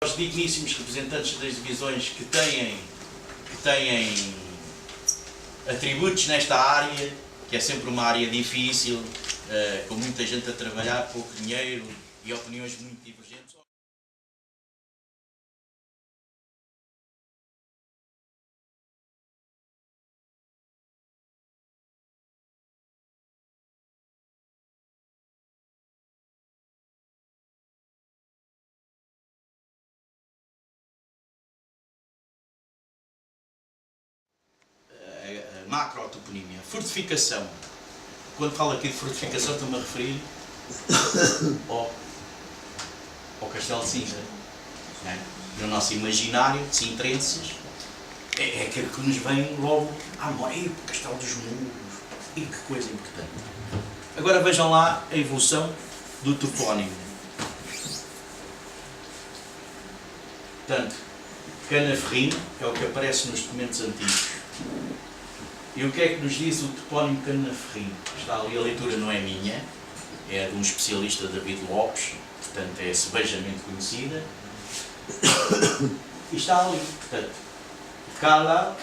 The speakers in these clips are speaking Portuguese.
Os digníssimos representantes das divisões que têm atributos nesta área, que é sempre uma área difícil, com muita gente a trabalhar, pouco dinheiro e opiniões muito divergentes. Macrotoponímia. Fortificação. Quando falo aqui de fortificação, estou-me a referir ao Castelo de Sintra. É? No nosso imaginário de sintrenses, é aquele que nos vem logo à memória. O Castelo dos Muros. E que coisa importante. Agora vejam lá a evolução do topónimo. Portanto, Canaferrim é o que aparece nos documentos antigos. E o que é que nos diz o topónimo Canaferrim? Está ali, a leitura não é minha, é de um especialista, David Lopes, portanto é sebejamente conhecida. E está ali, portanto, Cala,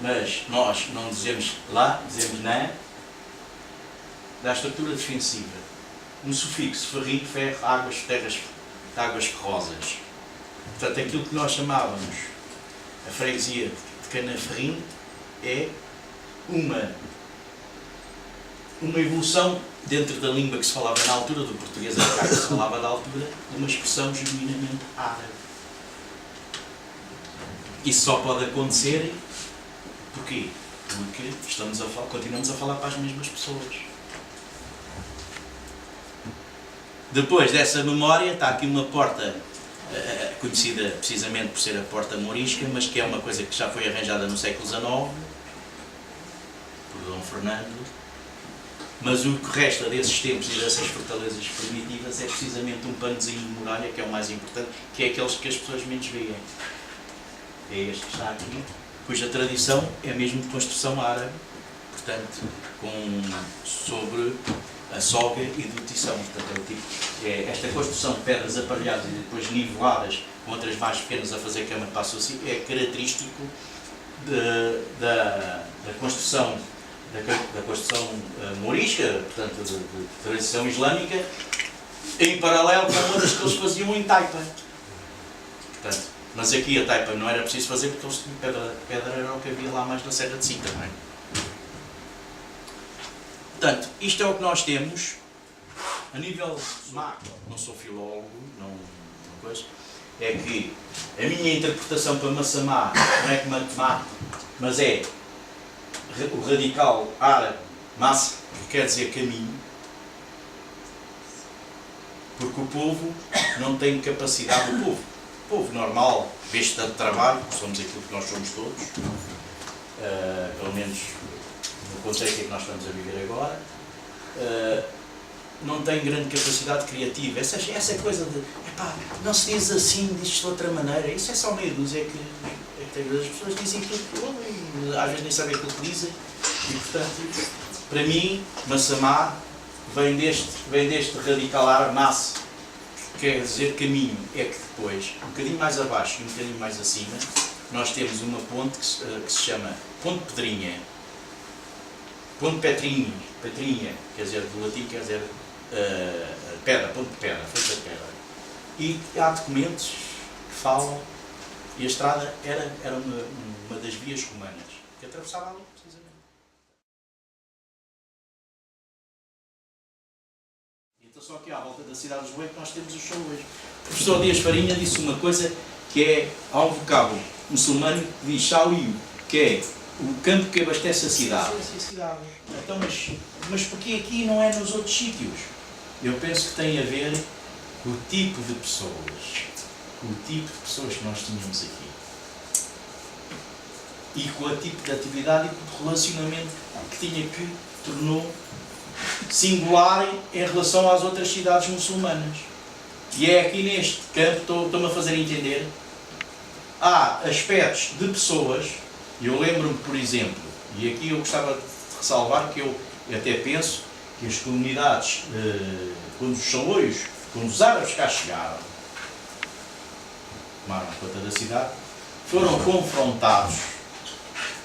mas nós não dizemos lá, dizemos na, da estrutura defensiva. Um sufixo, ferrinho, ferro, águas, terras, águas ferrosas. Portanto, aquilo que nós chamávamos a freguesia de Canaferrim é uma evolução dentro da língua que se falava na altura, do português arcaico que se falava na altura, de uma expressão genuinamente árabe. Isso só pode acontecer, porquê? Porque continuamos a falar para as mesmas pessoas. Depois dessa memória está aqui uma porta conhecida precisamente por ser a porta morisca, mas que é uma coisa que já foi arranjada no século XIX por Dom Fernando, mas o que resta desses tempos e dessas fortalezas primitivas é precisamente um panozinho de muralha, que é o mais importante, que é aqueles que as pessoas menos veem. É este que está aqui, cuja tradição é mesmo de construção árabe, portanto, sobre a soga e dutição. Portanto, esta construção de pedras aparelhadas e depois niveladas com outras mais pequenas a fazer cama de passo assim, é característico da construção morisca, portanto, de tradição islâmica, em paralelo com outras que eles faziam em taipa. Portanto, mas aqui a taipa não era preciso fazer porque pedra era o que havia lá mais na Serra de Sintra, não é? Portanto, isto é o que nós temos a nível macro. Não sou filólogo, não coisa. É que a minha interpretação para Massamá não é que matemático, mas é o radical árabe massa, que quer dizer caminho, porque o povo não tem capacidade. O povo normal, besta de trabalho, somos aquilo que nós somos todos, pelo menos no contexto em que nós estamos a viver agora, não tem grande capacidade criativa. Essa coisa de, epá, não se diz assim, diz-se de outra maneira, isso é só meia dúzia, as pessoas dizem aquilo que ouvem, às vezes nem sabem aquilo que dizem, e portanto, para mim, Massamá vem deste radical árabe, nasce, quer dizer caminho. É que depois, um bocadinho mais abaixo e um bocadinho mais acima, nós temos uma ponte que se chama Ponte Pedrinha. Ponte Petrinha, quer dizer, do latim quer dizer pedra, ponte de pedra, feita de pedra. E há documentos que falam, e a estrada era uma das vias romanas, que atravessava ali, precisamente. E então só aqui à volta da cidade de Lisboa que nós temos os chalões. O professor Dias Farinha disse uma coisa que é, há um vocábulo muçulmano que diz Shauiu, que é o campo que abastece a cidade. Então, mas porquê aqui não é nos outros sítios? Eu penso que tem a ver com o tipo de pessoas. O tipo de pessoas que nós tínhamos aqui. E com o tipo de atividade e com o relacionamento que tinha, que tornou singular em relação às outras cidades muçulmanas. E é aqui neste campo, estou-me a fazer entender, há aspectos de pessoas. Eu lembro-me, por exemplo, e aqui eu gostava de ressalvar que eu até penso que as comunidades, quando os árabes cá chegaram, tomaram conta da cidade, foram confrontados,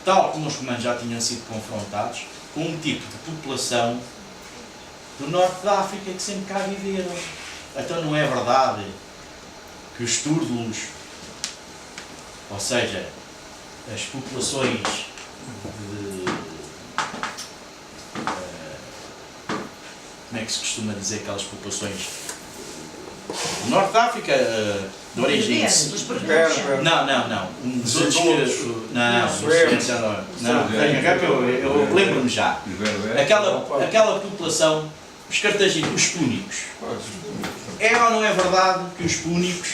tal como os romanos já tinham sido confrontados, com um tipo de população do norte da África que sempre cá viveram. Então não é verdade que os túrdulos, ou seja, as populações como é que se costuma dizer aquelas populações do norte da África, de origem... Não. Os outros que... Não, eu lembro-me já. Aquela população, os cartagineses, os púnicos. É ou não é verdade que os púnicos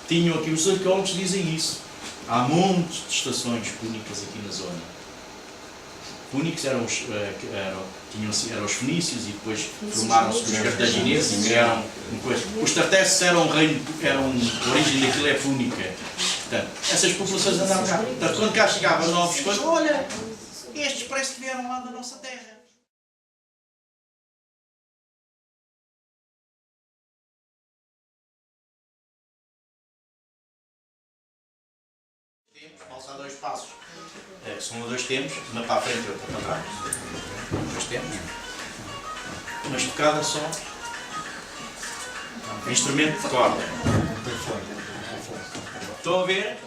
tinham aqui, os arqueólogos dizem isso. Há montes de estações púnicas aqui na zona. Púnicos eram os fenícios e depois formaram-se os cartagineses e criaram depois. Os tartessos eram a origem daquilo é púnica. Portanto, essas populações andavam cá. Portanto, quando cá chegavam novos coisas, olha, estes parece que vieram lá da nossa terra. Falta dois passos. São dois tempos, uma para a frente e outra para trás. Dois tempos. Uma estocada só. Instrumento de corda. Estão a ver?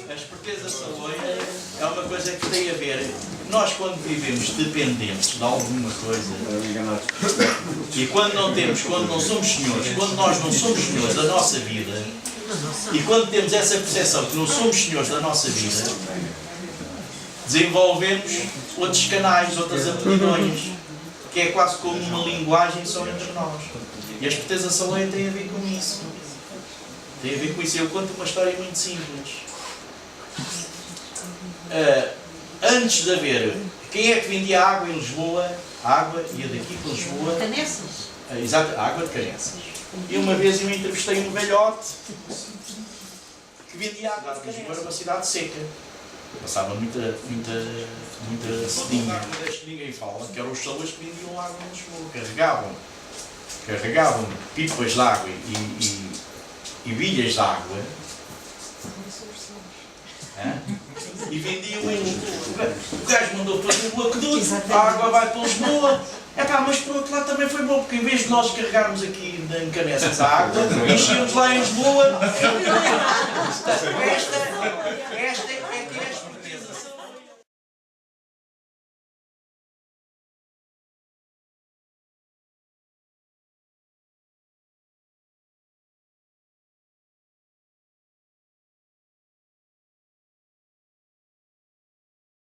A esperteza saloia é uma coisa que tem a ver. Nós, quando vivemos dependentes de alguma coisa, e quando não somos senhores, quando nós não somos senhores da nossa vida, e quando temos essa percepção que não somos senhores da nossa vida, desenvolvemos outros canais, outras aptidões, que é quase como uma linguagem só entre nós. E a esperteza saloia tem a ver com isso. Tem a ver com isso. Eu conto uma história muito simples. Antes de haver... Quem é que vendia água em Lisboa? A água ia daqui para Lisboa. Canessas? Exato, água de Canessas. E uma vez eu entrevistei um velhote que vendia água de Canessas. Era uma cidade seca. Passava muita cedinha. Que ninguém fala, que eram os salões que vendiam água em Lisboa. Carregavam pipas de água e bilhas de água. E vendiam o gajo mandou fazer o aqueduto, a água vai para Lisboa. Mas por outro lado também foi bom, porque em vez de nós carregarmos aqui em Canessas a água, enchíamos lá em Lisboa.